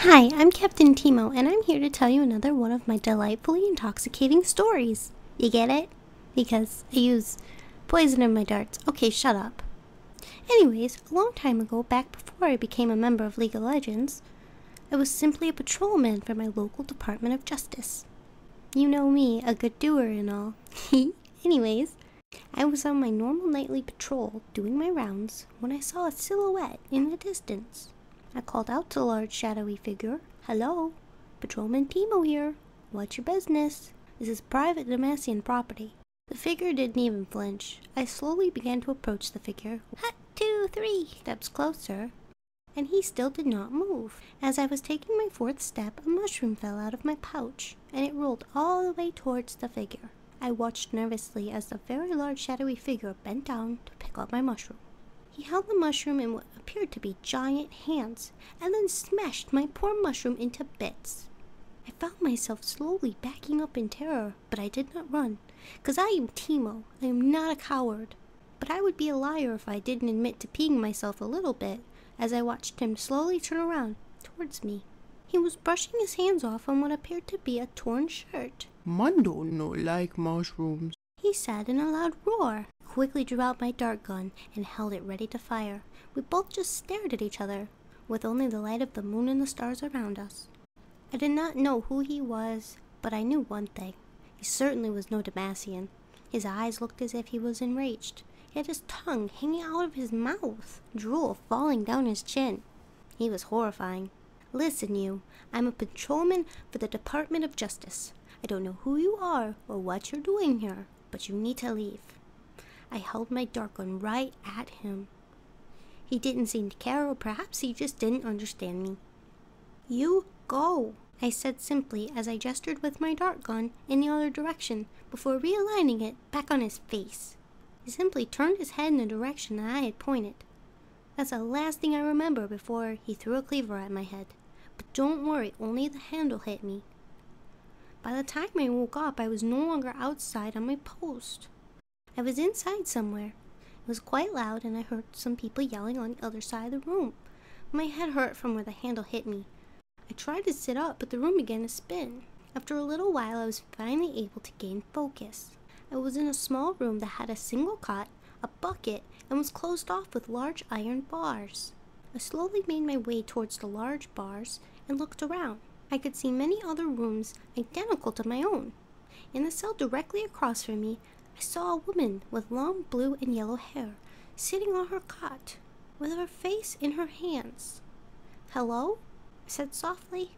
Hi, I'm Captain Teemo, and I'm here to tell you another one of my delightfully intoxicating stories. You get it? Because I use poison in my darts. Okay, shut up. Anyways, a long time ago, back before I became a member of League of Legends, I was simply a patrolman for my local Department of Justice. You know me, a good doer and all. Anyways, I was on my normal nightly patrol doing my rounds when I saw a silhouette in the distance. I called out to the large shadowy figure, "Hello, Patrolman Teemo here. What's your business? This is private Demacian property." The figure didn't even flinch. I slowly began to approach the figure. 1, 2, 3 steps closer, and he still did not move. As I was taking my 4th step, a mushroom fell out of my pouch, and it rolled all the way towards the figure. I watched nervously as the very large shadowy figure bent down to pick up my mushroom. He held the mushroom in what appeared to be giant hands, and then smashed my poor mushroom into bits. I found myself slowly backing up in terror, but I did not run, 'cause I am Teemo. I am not a coward. But I would be a liar if I didn't admit to peeing myself a little bit as I watched him slowly turn around towards me. He was brushing his hands off on what appeared to be a torn shirt. "Man don't no like mushrooms," he said in a loud roar. I quickly drew out my dart gun and held it ready to fire. We both just stared at each other, with only the light of the moon and the stars around us. I did not know who he was, but I knew one thing. He certainly was no Demacian. His eyes looked as if he was enraged. He had his tongue hanging out of his mouth, drool falling down his chin. He was horrifying. "Listen, you. I'm a patrolman for the Department of Justice. I don't know who you are or what you're doing here, but you need to leave." I held my dart gun right at him. He didn't seem to care, or perhaps he just didn't understand me. "You go," I said simply as I gestured with my dart gun in the other direction before realigning it back on his face. He simply turned his head in the direction that I had pointed. That's the last thing I remember before he threw a cleaver at my head. But don't worry, only the handle hit me. By the time I woke up, I was no longer outside on my post. I was inside somewhere. It was quite loud, and I heard some people yelling on the other side of the room. My head hurt from where the handle hit me. I tried to sit up, but the room began to spin. After a little while, I was finally able to gain focus. I was in a small room that had a single cot, a bucket, and was closed off with large iron bars. I slowly made my way towards the large bars and looked around. I could see many other rooms identical to my own. In the cell directly across from me, I saw a woman with long blue and yellow hair sitting on her cot with her face in her hands. "Hello?" I said softly.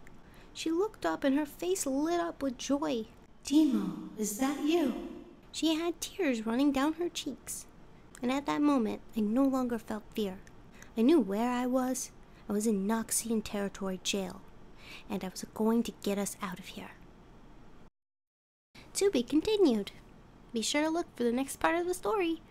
She looked up and her face lit up with joy. "Teemo, is that you?" She had tears running down her cheeks, and at that moment I no longer felt fear. I knew where I was. I was in Noxian Territory jail, and I was going to get us out of here. To be continued. Be sure to look for the next part of the story.